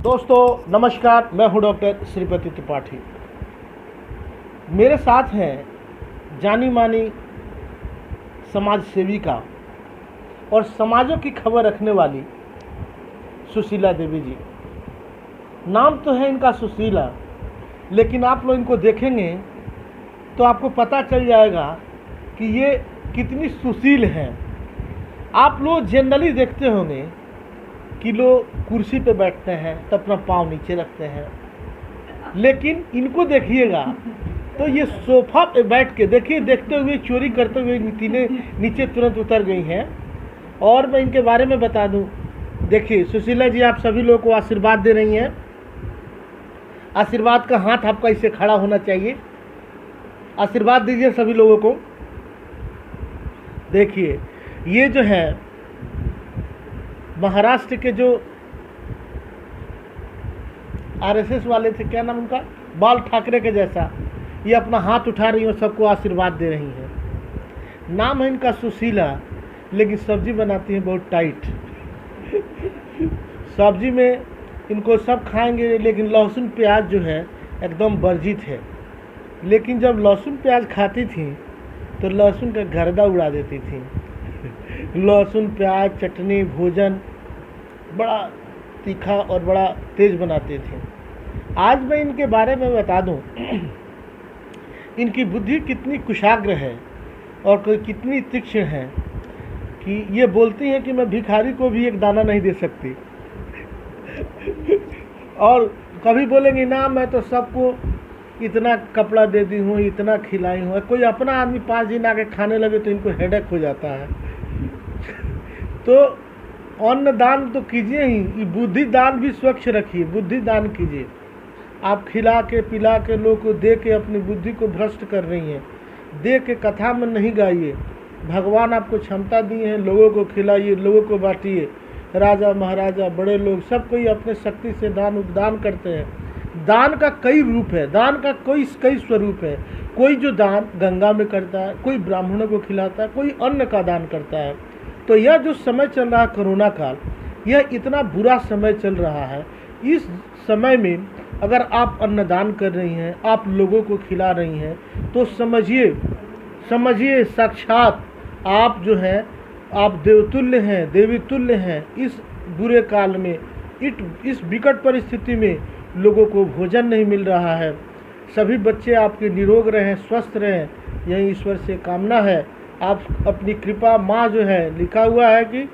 दोस्तों नमस्कार, मैं हूं डॉक्टर श्रीपति त्रिपाठी। मेरे साथ हैं जानी मानी समाज सेविका और समाजों की खबर रखने वाली सुशीला देवी जी। नाम तो है इनका सुशीला, लेकिन आप लोग इनको देखेंगे तो आपको पता चल जाएगा कि ये कितनी सुशील हैं। आप लोग जनरली देखते होंगे कि लोग कुर्सी पे बैठते हैं तो अपना पाँव नीचे रखते हैं, लेकिन इनको देखिएगा तो ये सोफा पे बैठ के देखिए, देखते हुए चोरी करते हुए नीचे तुरंत उतर गई हैं। और मैं इनके बारे में बता दूं, देखिए सुशीला जी आप सभी लोगों को आशीर्वाद दे रही हैं। आशीर्वाद का हाथ आपका इससे खड़ा होना चाहिए। आशीर्वाद दीजिए सभी लोगों को। देखिए ये जो है महाराष्ट्र के जो आरएसएस वाले थे, क्या नाम उनका, बाल ठाकरे के जैसा, ये अपना हाथ उठा रही और सबको आशीर्वाद दे रही हैं। नाम है इनका सुशीला, लेकिन सब्जी बनाती हैं बहुत टाइट। सब्जी में इनको सब खाएंगे, लेकिन लहसुन प्याज जो है एकदम वर्जित है। लेकिन जब लहसुन प्याज खाती थी तो लहसुन का गर्दा उड़ा देती थी। लहसुन प्याज चटनी भोजन बड़ा तीखा और बड़ा तेज बनाते थे। आज मैं इनके बारे में बता दूं, इनकी बुद्धि कितनी कुशाग्र है और कितनी तीक्ष्ण है कि ये बोलती हैं कि मैं भिखारी को भी एक दाना नहीं दे सकती। और कभी बोलेंगी ना मैं तो सबको इतना कपड़ा दे दी हूँ, इतना खिलाई हूँ। कोई अपना आदमी 5 दिन आके खाने लगे तो इनको हेडेक हो जाता है। तो अन्न दान तो कीजिए ही, बुद्धि दान भी स्वच्छ रखिए, बुद्धि दान कीजिए। आप खिला के पिला के लोग को दे के अपनी बुद्धि को भ्रष्ट कर रही हैं। दे के कथा में नहीं गाइए। भगवान आपको क्षमता दी है, लोगों को खिलाइए, लोगों को बांटिए। राजा महाराजा बड़े लोग सब कोई अपने शक्ति से दान उपदान करते हैं। दान का कई रूप है, दान का कई स्वरूप है। कोई जो दान गंगा में करता है, कोई ब्राह्मणों को खिलाता है, कोई अन्न का दान करता है। तो यह जो समय चल रहा है कोरोना काल, यह इतना बुरा समय चल रहा है। इस समय में अगर आप अन्नदान कर रही हैं, आप लोगों को खिला रही हैं, तो समझिए साक्षात आप जो हैं आप देवतुल्य हैं, देवी तुल्य हैं। इस बुरे काल में, इस विकट परिस्थिति में लोगों को भोजन नहीं मिल रहा है। सभी बच्चे आपके निरोग रहें, स्वस्थ रहें, यही ईश्वर से कामना है। आप अपनी कृपा, माँ जो है, लिखा हुआ है कि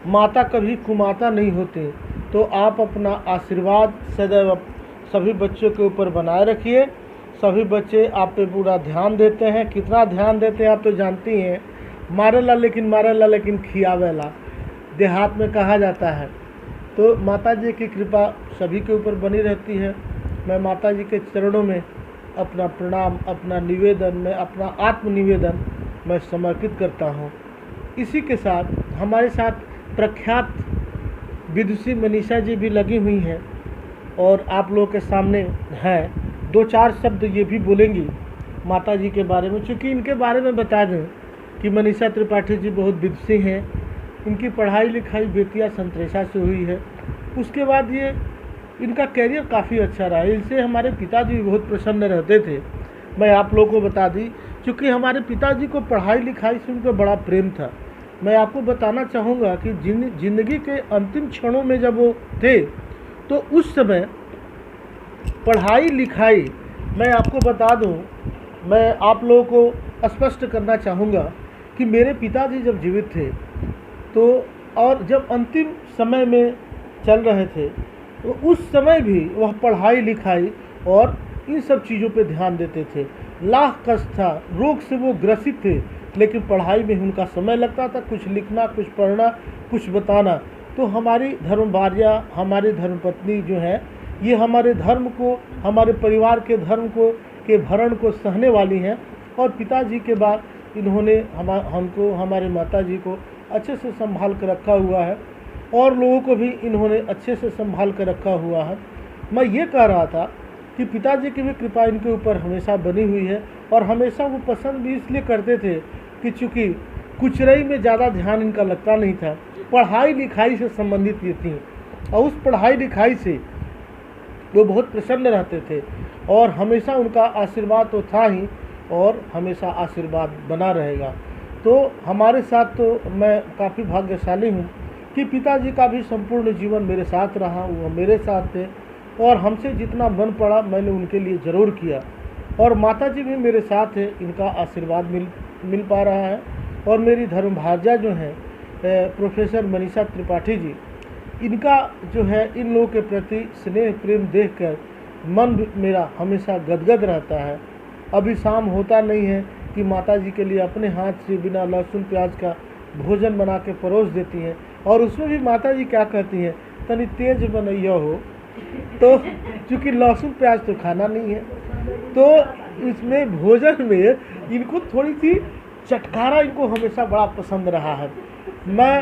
माता कभी कुमाता नहीं होती। तो आप अपना आशीर्वाद सदैव सभी बच्चों के ऊपर बनाए रखिए। सभी बच्चे आप पे पूरा ध्यान देते हैं। कितना ध्यान देते हैं आप तो जानती हैं। मारेला लेकिन खियावेला, देहात में कहा जाता है। तो माता जी की कृपा सभी के ऊपर बनी रहती है। मैं माता जी के चरणों में अपना प्रणाम, अपना निवेदन, मैं अपना आत्मनिवेदन मैं समर्पित करता हूँ। इसी के साथ हमारे साथ प्रख्यात विदुषी मनीषा जी भी लगी हुई हैं और आप लोगों के सामने हैं। 2-4 शब्द ये भी बोलेंगी माता जी के बारे में। चूँकि इनके बारे में बता दें कि मनीषा त्रिपाठी जी बहुत विदुषी हैं। इनकी पढ़ाई लिखाई बेतिया संतरेसा से हुई है। उसके बाद ये इनका कैरियर काफ़ी अच्छा रहा है। इनसे हमारे पिताजी बहुत प्रसन्न रहते थे। मैं आप लोगों को बता दी, क्योंकि हमारे पिताजी को पढ़ाई लिखाई से उनको बड़ा प्रेम था। मैं आपको बताना चाहूँगा कि जिंदगी के अंतिम क्षणों में जब वो थे, तो उस समय पढ़ाई लिखाई, मैं आपको बता दूं, मैं आप लोगों को स्पष्ट करना चाहूँगा कि मेरे पिताजी जब जीवित थे तो, और जब अंतिम समय में चल रहे थे, तो उस समय भी वह पढ़ाई लिखाई और इन सब चीज़ों पे ध्यान देते थे। लाख कष्ट था, रोग से वो ग्रसित थे, लेकिन पढ़ाई में उनका समय लगता था। कुछ लिखना, कुछ पढ़ना, कुछ बताना। तो हमारी धर्मभार्या, हमारी धर्मपत्नी जो है, ये हमारे धर्म को, हमारे परिवार के धर्म को, के भरण को सहने वाली हैं। और पिताजी के बाद इन्होंने हमको, हमारे माताजी को अच्छे से संभाल कर रखा हुआ है और लोगों को भी इन्होंने अच्छे से संभाल कर रखा हुआ है। मैं ये कह रहा था कि पिताजी की भी कृपा इनके ऊपर हमेशा बनी हुई है। और हमेशा वो पसंद भी इसलिए करते थे कि चूँकि कुचरई में ज़्यादा ध्यान इनका लगता नहीं था, पढ़ाई लिखाई से संबंधित ये थी। और उस पढ़ाई लिखाई से वो बहुत प्रसन्न रहते थे और हमेशा उनका आशीर्वाद तो था ही और हमेशा आशीर्वाद बना रहेगा। तो हमारे साथ तो मैं काफ़ी भाग्यशाली हूँ कि पिताजी का भी संपूर्ण जीवन मेरे साथ रहा, वो मेरे साथ थे और हमसे जितना बन पड़ा मैंने उनके लिए ज़रूर किया। और माताजी भी मेरे साथ है, इनका आशीर्वाद मिल पा रहा है। और मेरी धर्मभार्या जो हैं प्रोफेसर मनीषा त्रिपाठी जी, इनका जो है इन लोगों के प्रति स्नेह प्रेम देखकर मन मेरा हमेशा गदगद रहता है। अभी शाम होता नहीं है कि माताजी के लिए अपने हाथ से बिना लहसुन प्याज का भोजन बना के परोस देती हैं और उसमें भी माताजी क्या कहती हैं, तनी तेज बनैया हो। तो चूँकि लहसुन प्याज तो खाना नहीं है, तो इसमें भोजन में इनको थोड़ी सी चटकारा इनको हमेशा बड़ा पसंद रहा है। मैं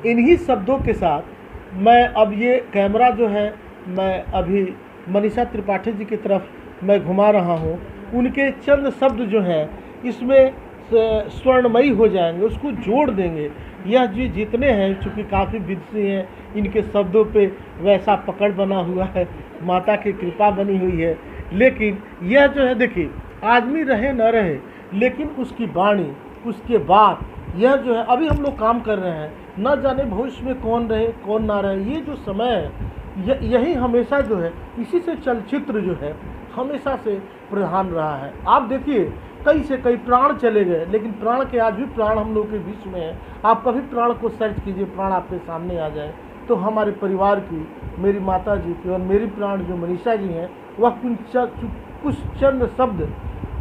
इन्हीं शब्दों के साथ मैं अब ये कैमरा जो है मैं अभी मनीषा त्रिपाठी जी की तरफ मैं घुमा रहा हूँ। उनके चंद शब्द जो हैं इसमें स्वर्णमयी हो जाएंगे, उसको जोड़ देंगे। यह जो जितने हैं चूँकि काफ़ी विदेशी हैं, इनके शब्दों पे वैसा पकड़ बना हुआ है, माता की कृपा बनी हुई है। लेकिन यह जो है देखिए, आदमी रहे न रहे लेकिन उसकी वाणी, उसके बाद यह जो है अभी हम लोग काम कर रहे हैं, न जाने भविष्य में कौन रहे कौन ना रहे। ये जो समय है यही हमेशा जो है, इसी से चलचित्र जो है हमेशा से प्रधान रहा है। आप देखिए कई से कई प्राण चले गए, लेकिन प्राण के आज भी प्राण हम लोग के बीच में है। आप कभी प्राण को सर्च कीजिए, प्राण आपके सामने आ जाए। तो हमारे परिवार की, मेरी माता जी की और मेरी प्राण जो मनीषा जी हैं, वह कुछ चंद शब्द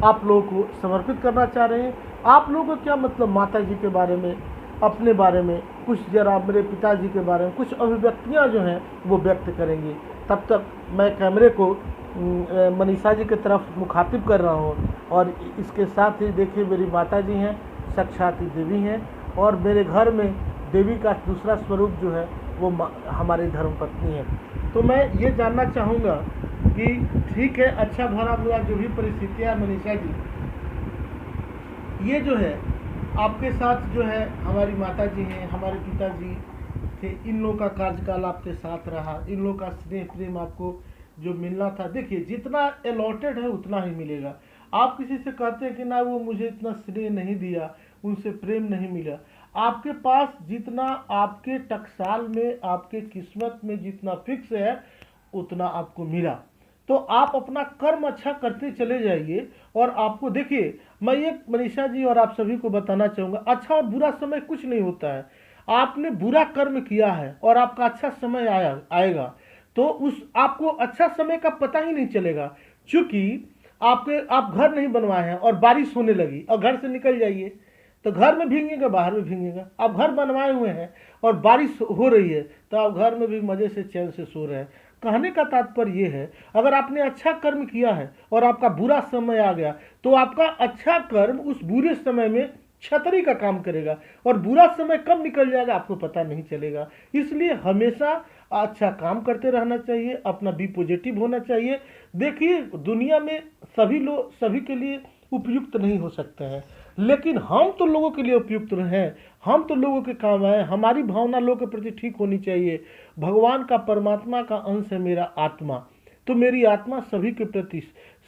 आप लोगों को समर्पित करना चाह रहे हैं। आप लोगों को क्या मतलब माता जी के बारे में, अपने बारे में कुछ जरा मेरे पिताजी के बारे में कुछ अभिव्यक्तियाँ जो हैं वो व्यक्त करेंगे। तब तक मैं कैमरे को मनीषा जी की तरफ मुखातिब कर रहा हूँ। और इसके साथ ही देखिए मेरी माता जी हैं, साक्षात देवी हैं और मेरे घर में देवी का दूसरा स्वरूप जो है वो हमारी धर्मपत्नी है। तो मैं ये जानना चाहूँगा कि ठीक है, अच्छा भला बुरा जो भी परिस्थितियाँ मनीषा जी, ये जो है आपके साथ जो है हमारी माता जी हैं, हमारे पिताजी थे, इन लोगों का कार्यकाल आपके साथ रहा, इन लोगों का स्नेह प्रेम आपको जो मिलना था, देखिए जितना अलॉटेड है उतना ही मिलेगा। आप किसी से कहते हैं कि ना वो मुझे इतना स्नेह नहीं दिया, उनसे प्रेम नहीं मिला, आपके पास जितना आपके टकसाल में, आपके किस्मत में जितना फिक्स है उतना आपको मिला। तो आप अपना कर्म अच्छा करते चले जाइए। और आपको देखिए, मैं ये मनीषा जी और आप सभी को बताना चाहूँगा, अच्छा और बुरा समय कुछ नहीं होता है। आपने बुरा कर्म किया है और आपका अच्छा समय आएगा तो उस आपको अच्छा समय का पता ही नहीं चलेगा। क्योंकि आप घर नहीं बनवाए हैं और बारिश होने लगी और घर से निकल जाइए तो घर में भीगेगा, बाहर में भीगेगा। आप घर बनवाए हुए हैं और बारिश हो रही है तो आप घर में भी मज़े से चैन से सो रहे हैं। कहने का तात्पर्य ये है, अगर आपने अच्छा कर्म किया है और आपका बुरा समय आ गया तो आपका अच्छा कर्म उस बुरे समय में छतरी का काम करेगा और बुरा समय कब निकल जाएगा आपको पता नहीं चलेगा। इसलिए हमेशा अच्छा काम करते रहना चाहिए, अपना बी पॉजिटिव होना चाहिए। देखिए दुनिया में सभी लोग सभी के लिए उपयुक्त नहीं हो सकते हैं, लेकिन हम तो लोगों के लिए उपयुक्त हैं, हम तो लोगों के काम आए। हमारी भावना लोगों के प्रति ठीक होनी चाहिए। भगवान का, परमात्मा का अंश है मेरा आत्मा, तो मेरी आत्मा सभी के प्रति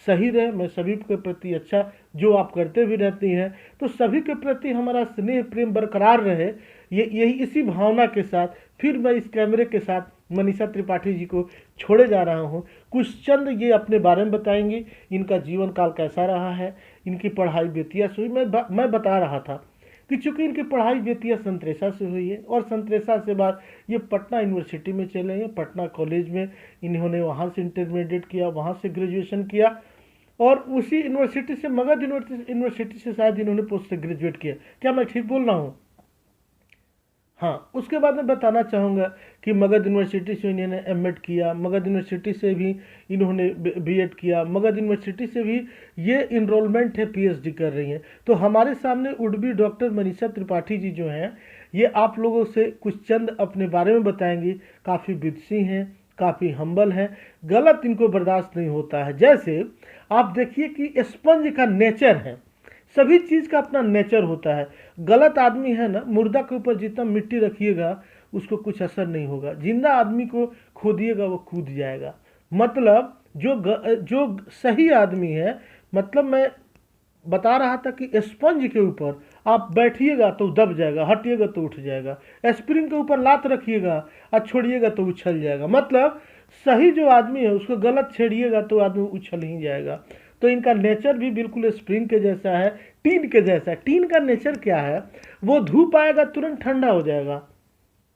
सही रहे, मैं सभी के प्रति अच्छा जो आप करते भी रहती हैं तो सभी के प्रति हमारा स्नेह प्रेम बरकरार रहे। यही इसी भावना के साथ फिर मैं इस कैमरे के साथ मनीषा त्रिपाठी जी को छोड़े जा रहा हूँ। कुछ चंद ये अपने बारे में बताएंगी, इनका जीवन काल कैसा रहा है, इनकी पढ़ाई बेतिया से हुई। मैं बता रहा था कि चूँकि इनकी पढ़ाई बेतिया संतरेसा से हुई है और संतरेसा से बाद ये पटना यूनिवर्सिटी में चले गए। पटना कॉलेज में इन्होंने वहाँ से इंटरमीडिएट किया, वहाँ से ग्रेजुएशन किया और उसी यूनिवर्सिटी से मगध यूनिवर्सिटी से शायद इन्होंने पोस्ट ग्रेजुएट किया। क्या मैं ठीक बोल रहा हूँ? हाँ, उसके बाद मैं बताना चाहूँगा कि मगध यूनिवर्सिटी से इन्होंने एमएड किया, मगध यूनिवर्सिटी से भी इन्होंने बीएड किया, मगध यूनिवर्सिटी से भी ये इनरोलमेंट है, पीएचडी कर रही हैं। तो हमारे सामने would be doctor Manisha Tripathi ji जो हैं, ये आप लोगों से कुछ चंद अपने बारे में बताएंगी। काफ़ी विदुषी हैं, काफ़ी हम्बल हैं, गलत इनको बर्दाश्त नहीं होता है। जैसे आप देखिए कि स्पंज का नेचर है, सभी चीज़ का अपना नेचर होता है। गलत आदमी है ना, मुर्दा के ऊपर जितना मिट्टी रखिएगा उसको कुछ असर नहीं होगा। जिंदा आदमी को खोदिएगा वो कूद जाएगा। मतलब जो सही आदमी है, मतलब मैं बता रहा था कि स्पंज के ऊपर आप बैठिएगा तो दब जाएगा, हटिएगा तो उठ जाएगा। स्प्रिंग के ऊपर लात रखिएगा और छोड़िएगा तो उछल जाएगा। मतलब सही जो आदमी है उसको गलत छेड़िएगा तो आदमी उछल ही जाएगा। तो इनका नेचर भी बिल्कुल स्प्रिंग के जैसा है, टीन के जैसा है। टीन का नेचर क्या है, वो धूप आएगा तुरंत ठंडा हो जाएगा,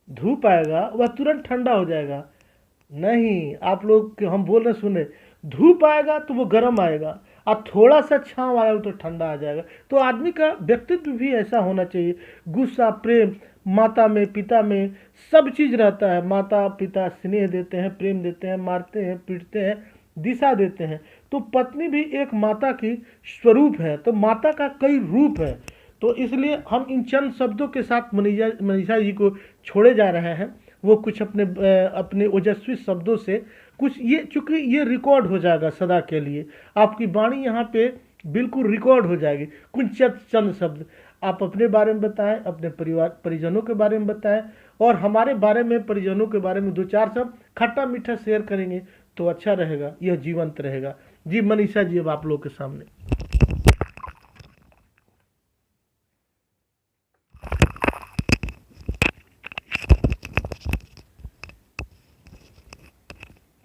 धूप आएगा वह तुरंत ठंडा हो जाएगा। नहीं, आप लोग हम बोल रहे सुने, धूप आएगा तो वो गर्म आएगा और थोड़ा सा छांव आएगा तो ठंडा आ जाएगा। तो आदमी का व्यक्तित्व भी ऐसा होना चाहिए। गुस्सा, प्रेम, माता में पिता में सब चीज़ रहता है। माता पिता स्नेह देते हैं, प्रेम देते हैं, मारते हैं, पीटते हैं, दिशा देते हैं। तो पत्नी भी एक माता की स्वरूप है, तो माता का कई रूप है। तो इसलिए हम इन चंद शब्दों के साथ मनीषा जी को छोड़े जा रहे हैं। वो कुछ अपने ओजस्वी शब्दों से कुछ, ये चूंकि ये रिकॉर्ड हो जाएगा सदा के लिए, आपकी वाणी यहाँ पे बिल्कुल रिकॉर्ड हो जाएगी। कुछ चंद शब्द आप अपने बारे में बताएं, अपने परिवार परिजनों के बारे में बताएं, और हमारे बारे में, परिजनों के बारे में दो चार शब्द खट्टा मीठा शेयर करेंगे तो अच्छा रहेगा, यह जीवंत रहेगा। जी मनीषा जी, अब आप लोग के सामने।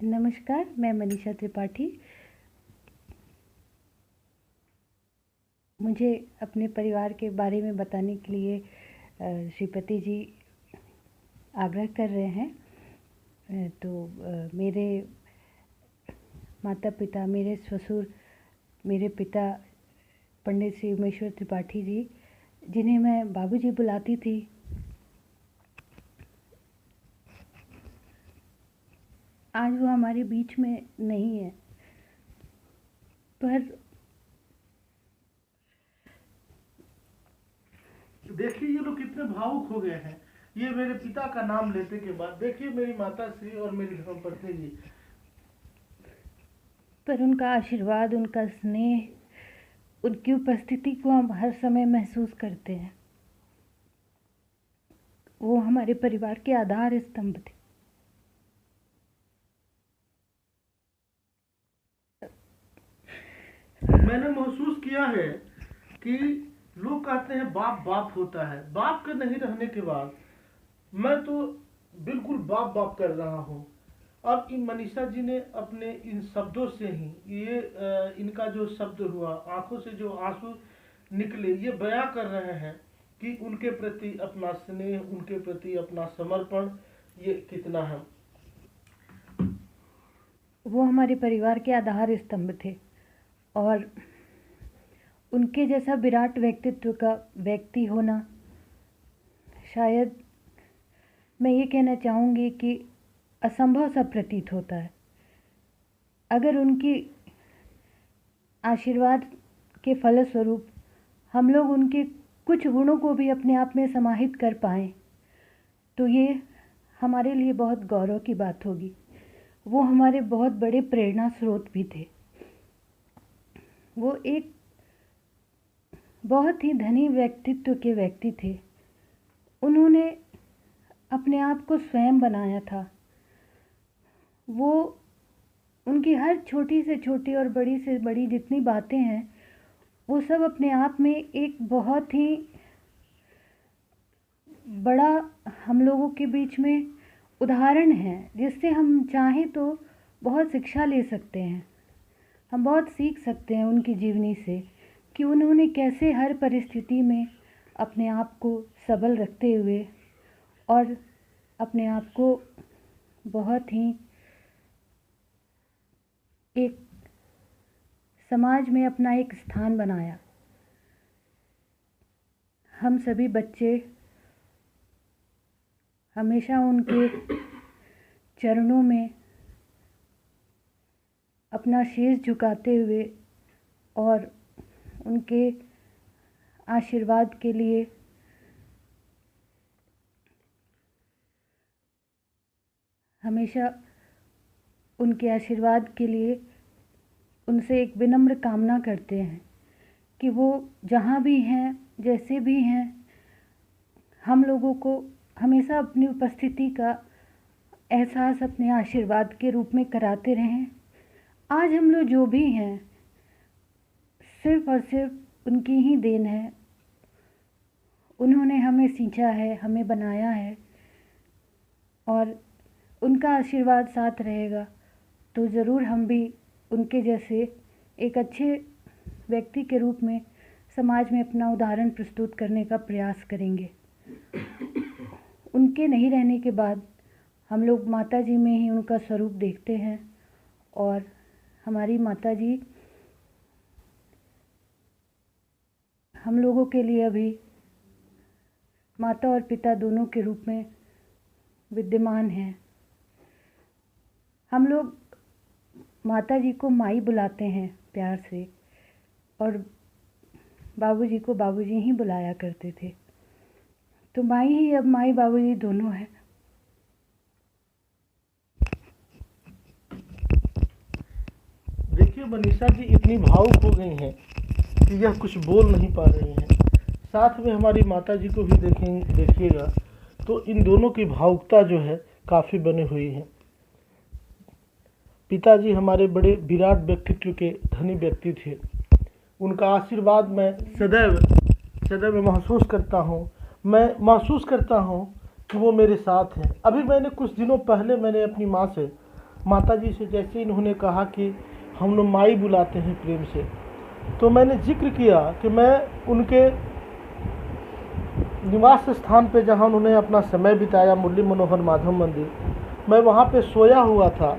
नमस्कार, मैं मनीषा त्रिपाठी। मुझे अपने परिवार के बारे में बताने के लिए श्रीपति जी आग्रह कर रहे हैं। तो मेरे माता पिता, मेरे ससुर, मेरे पिता पंडित श्री उमेश्वर त्रिपाठी जी, जिन्हें मैं बाबूजी बुलाती थी, आज वो हमारे बीच में नहीं है। पर देखिए ये लोग कितने भावुक हो गए हैं, ये मेरे पिता का नाम लेते के बाद। देखिए मेरी माता श्री और मेरी धर्मपत्नी जी, पर उनका आशीर्वाद, उनका स्नेह, उनकी उपस्थिति को हम हर समय महसूस करते हैं। वो हमारे परिवार के आधार स्तंभ थे। मैंने महसूस किया है कि लोग कहते हैं बाप बाप होता है, बाप के नहीं रहने के बाद मैं तो बिल्कुल बाप बाप कर रहा हूँ। अब इन मनीषा जी ने अपने इन शब्दों से ही ये इनका जो शब्द हुआ, आंखों से जो आंसू निकले, ये बयां कर रहे हैं कि उनके प्रति अपना स्नेह, उनके प्रति अपना समर्पण ये कितना है। वो हमारे परिवार के आधार स्तंभ थे और उनके जैसा विराट व्यक्तित्व का व्यक्ति होना, शायद मैं ये कहना चाहूँगी कि असंभव सा प्रतीत होता है। अगर उनकी आशीर्वाद के फलस्वरूप हम लोग उनके कुछ गुणों को भी अपने आप में समाहित कर पाएँ तो ये हमारे लिए बहुत गौरव की बात होगी। वो हमारे बहुत बड़े प्रेरणा स्रोत भी थे। वो एक बहुत ही धनी व्यक्तित्व के व्यक्ति थे। उन्होंने अपने आप को स्वयं बनाया था। वो उनकी हर छोटी से छोटी और बड़ी से बड़ी जितनी बातें हैं, वो सब अपने आप में एक बहुत ही बड़ा हम लोगों के बीच में उदाहरण है, जिससे हम चाहें तो बहुत शिक्षा ले सकते हैं। हम बहुत सीख सकते हैं उनकी जीवनी से कि उन्होंने कैसे हर परिस्थिति में अपने आप को सबल रखते हुए और अपने आप को बहुत ही एक समाज में अपना एक स्थान बनाया। हम सभी बच्चे हमेशा उनके चरणों में अपना शीश झुकाते हुए और उनके आशीर्वाद के लिए हमेशा उनके आशीर्वाद के लिए उनसे एक विनम्र कामना करते हैं कि वो जहाँ भी हैं, जैसे भी हैं, हम लोगों को हमेशा अपनी उपस्थिति का एहसास अपने आशीर्वाद के रूप में कराते रहें। आज हम लोग जो भी हैं सिर्फ और सिर्फ उनकी ही देन है। उन्होंने हमें सींचा है, हमें बनाया है, और उनका आशीर्वाद साथ रहेगा तो ज़रूर हम भी उनके जैसे एक अच्छे व्यक्ति के रूप में समाज में अपना उदाहरण प्रस्तुत करने का प्रयास करेंगे। उनके नहीं रहने के बाद हम लोग माता जी में ही उनका स्वरूप देखते हैं, और हमारी माता जी हम लोगों के लिए अभी माता और पिता दोनों के रूप में विद्यमान हैं। हम लोग माता जी को माई बुलाते हैं प्यार से, और बाबूजी को बाबूजी ही बुलाया करते थे। तो माई ही अब माई बाबूजी दोनों हैं। देखिए मनीषा जी इतनी भावुक हो गई हैं कि यह कुछ बोल नहीं पा रही हैं। साथ में हमारी माता जी को भी देखिएगा तो इन दोनों की भावुकता जो है काफ़ी बनी हुई है। पिताजी हमारे बड़े विराट व्यक्तित्व के धनी व्यक्ति थे। उनका आशीर्वाद मैं सदैव महसूस करता हूँ। मैं महसूस करता हूँ कि वो मेरे साथ हैं। अभी मैंने कुछ दिनों पहले मैंने अपनी माता जी से जैसे इन्होंने कहा कि हम लोग माई बुलाते हैं प्रेम से, तो मैंने जिक्र किया कि मैं उनके निवास स्थान पे जहाँ उन्होंने अपना समय बिताया, मुरली मनोहर माधव मंदिर, मैं वहाँ पे सोया हुआ था।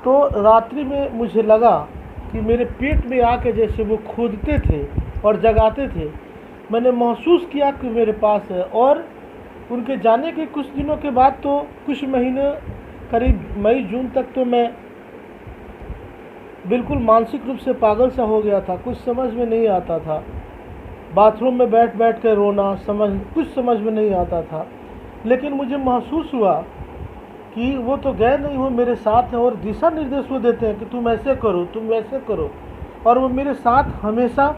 तो रात्रि में मुझे लगा कि मेरे पेट में आके जैसे वो खोदते थे और जगाते थे। मैंने महसूस किया कि मेरे पास है। और उनके जाने के कुछ दिनों के बाद तो कुछ महीने करीब मई जून तक तो मैं बिल्कुल मानसिक रूप से पागल सा हो गया था। कुछ समझ में नहीं आता था। बाथरूम में बैठ कर रोना, कुछ समझ में नहीं आता था। लेकिन मुझे महसूस हुआ कि वो तो गए नहीं, वो मेरे साथ हैं और दिशा निर्देश वो देते हैं कि तुम ऐसे करो, तुम वैसे करो, और वो मेरे साथ हमेशा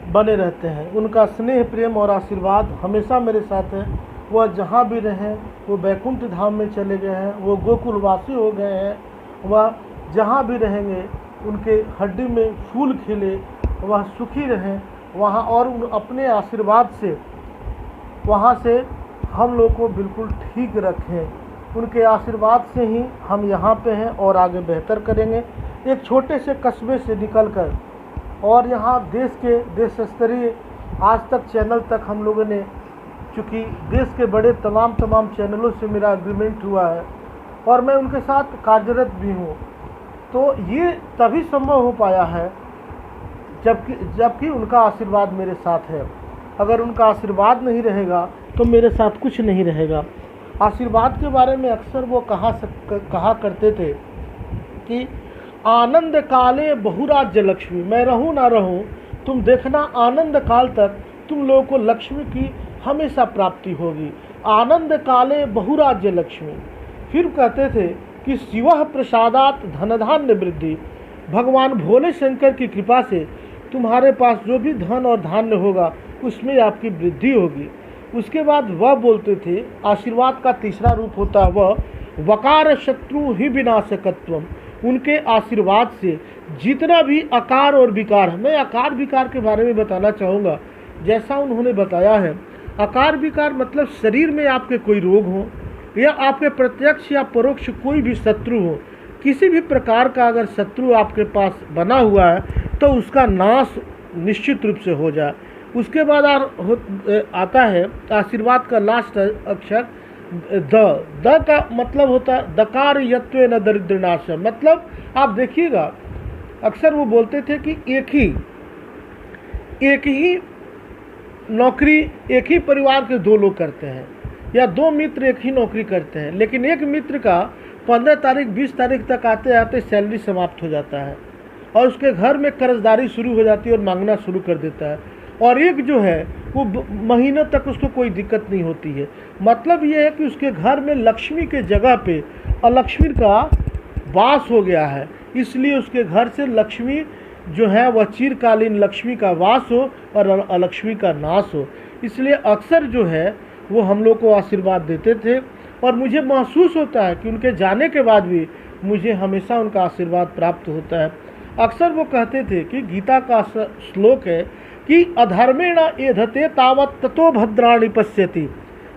बने रहते हैं। उनका स्नेह, प्रेम और आशीर्वाद हमेशा मेरे साथ है। वह जहाँ भी रहें, वो बैकुंठ धाम में चले गए हैं, वो गोकुलवासी हो गए हैं। वह जहाँ भी रहेंगे उनके हड्डी में फूल खिले, वह सुखी रहें वहाँ, और उन अपने आशीर्वाद से वहाँ से हम लोग को बिल्कुल ठीक रखें। उनके आशीर्वाद से ही हम यहाँ पे हैं और आगे बेहतर करेंगे। एक छोटे से कस्बे से निकलकर और यहाँ देश स्तरीय आज तक चैनल तक हम लोगों ने, चूँकि देश के बड़े तमाम चैनलों से मेरा एग्रीमेंट हुआ है और मैं उनके साथ कार्यरत भी हूँ, तो ये तभी संभव हो पाया है जबकि उनका आशीर्वाद मेरे साथ है। अगर उनका आशीर्वाद नहीं रहेगा तो मेरे साथ कुछ नहीं रहेगा। आशीर्वाद के बारे में अक्सर वो कहा करते थे कि आनंद काले बहुराज्य लक्ष्मी, मैं रहूं ना रहूं, तुम देखना आनंद काल तक तुम लोगों को लक्ष्मी की हमेशा प्राप्ति होगी। आनंद काले बहुराज्य लक्ष्मी। फिर कहते थे कि शिवः प्रसादात धनधान्य वृद्धि, भगवान भोले शंकर की कृपा से तुम्हारे पास जो भी धन और धान्य होगा उसमें आपकी वृद्धि होगी। उसके बाद वह बोलते थे, आशीर्वाद का तीसरा रूप होता है वह वकार शत्रु ही विनाशकत्वम। उनके आशीर्वाद से जितना भी आकार और विकार है, मैं आकार विकार के बारे में बताना चाहूँगा। जैसा उन्होंने बताया है, आकार विकार मतलब शरीर में आपके कोई रोग हो या आपके प्रत्यक्ष या परोक्ष कोई भी शत्रु हो, किसी भी प्रकार का अगर शत्रु आपके पास बना हुआ है तो उसका नाश निश्चित रूप से हो जाए। उसके बाद आता है आशीर्वाद का लास्ट अक्षर द का मतलब होता है दकार यत्व न दरिद्रनाशम। मतलब आप देखिएगा अक्सर वो बोलते थे कि एक ही नौकरी एक ही परिवार के दो लोग करते हैं या दो मित्र एक ही नौकरी करते हैं, लेकिन एक मित्र का 15 तारीख 20 तारीख तक आते आते सैलरी समाप्त हो जाता है और उसके घर में कर्जदारी शुरू हो जाती है और मांगना शुरू कर देता है, और एक जो है वो महीनों तक उसको कोई दिक्कत नहीं होती है। मतलब ये है कि उसके घर में लक्ष्मी के जगह पे अलक्ष्मी का वास हो गया है, इसलिए उसके घर से लक्ष्मी जो है वह चिरकालीन लक्ष्मी का वास हो और अलक्ष्मी का नाश हो। इसलिए अक्सर जो है वो हम लोग को आशीर्वाद देते थे, और मुझे महसूस होता है कि उनके जाने के बाद भी मुझे हमेशा उनका आशीर्वाद प्राप्त होता है। अक्सर वो कहते थे कि गीता का श्लोक है कि अधर्मेण एधते तावत ततो भद्राणि पश्यति।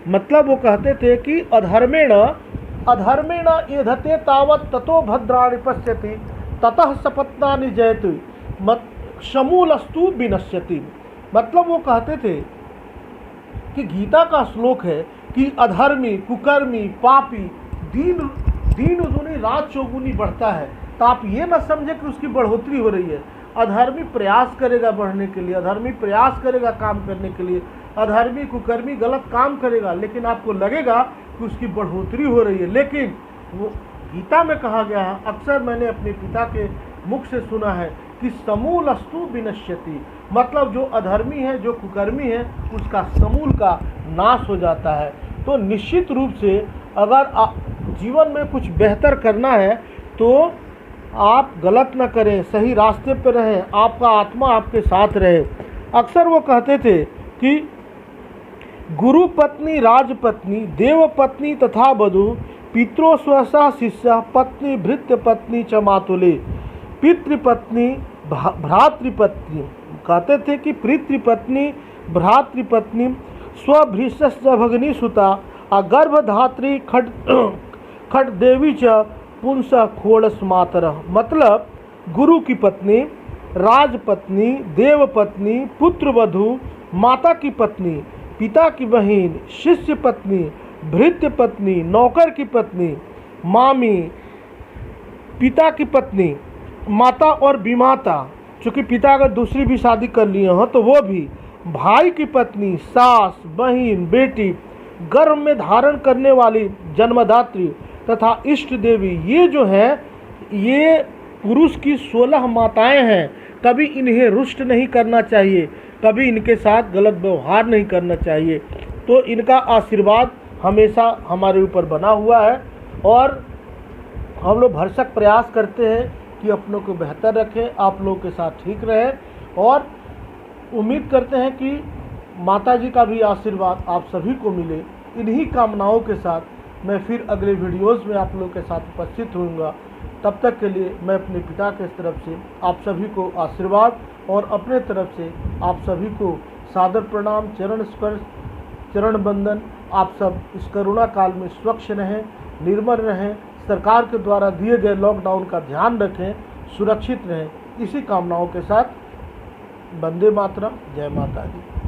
मतलब वो कहते थे कि अधर्मेण एधते तावत ततो भद्राणि पश्यति ततः सपत्नानि जयतु समूलस्तु विनश्यति। मतलब वो कहते थे कि गीता का श्लोक है कि अधर्मी, कुकर्मी, पापी दिन दुनी रात चौगुनी बढ़ता है, तो आप ये न समझे कि उसकी बढ़ोतरी हो रही है। अधर्मी प्रयास करेगा बढ़ने के लिए, अधर्मी प्रयास करेगा काम करने के लिए, अधर्मी कुकर्मी गलत काम करेगा, लेकिन आपको लगेगा कि उसकी बढ़ोतरी हो रही है। लेकिन वो गीता में कहा गया है, अक्सर मैंने अपने पिता के मुख से सुना है कि समूलस्तु विनश्यति। मतलब जो अधर्मी है, जो कुकर्मी है, उसका समूल का नाश हो जाता है। तो निश्चित रूप से अगर जीवन में कुछ बेहतर करना है तो आप गलत न करें, सही रास्ते पर रहें, आपका आत्मा आपके साथ रहे। अक्सर वो कहते थे कि गुरु पत्नी, राजपत्नी, देव पत्नी तथा वधु, पितरो स्वसा शिष्य, पत्नी भृत्य पत्नी च मातुले, पितृपत्नी भ्रातृपत्नी। कहते थे कि पितृपत्नी, भ्रातृपत्नी, स्वभृष्य भगनी सुता, गर्भधात्री खट देवी च पुंस खोड़स मातरः। मतलब गुरु की पत्नी, राजपत्नी, देवपत्नी, पुत्रवधु, माता की पत्नी, पिता की बहन, शिष्य पत्नी, भृत्य पत्नी, नौकर की पत्नी, मामी, पिता की पत्नी, माता और विमाता, चूँकि पिता अगर दूसरी भी शादी कर लिए हों तो वो भी, भाई की पत्नी, सास, बहन, बेटी, गर्भ में धारण करने वाली जन्मदात्री तथा इष्ट देवी। ये जो है ये पुरुष की 16 माताएं हैं। कभी इन्हें रुष्ट नहीं करना चाहिए, कभी इनके साथ गलत व्यवहार नहीं करना चाहिए। तो इनका आशीर्वाद हमेशा हमारे ऊपर बना हुआ है और हम लोग भरसक प्रयास करते हैं कि अपनों को बेहतर रखें, आप लोगों के साथ ठीक रहे, और उम्मीद करते हैं कि माता जी का भी आशीर्वाद आप सभी को मिले। इन्हीं कामनाओं के साथ मैं फिर अगले वीडियोस में आप लोगों के साथ उपस्थित होऊंगा। तब तक के लिए मैं अपने पिता के तरफ से आप सभी को आशीर्वाद और अपने तरफ से आप सभी को सादर प्रणाम, चरण स्पर्श, चरण बंदन। आप सब इस कोरोना काल में स्वच्छ रहें, निर्मल रहें, सरकार के द्वारा दिए गए लॉकडाउन का ध्यान रखें, सुरक्षित रहें। इसी कामनाओं के साथ वंदे मातरम, जय माता दी।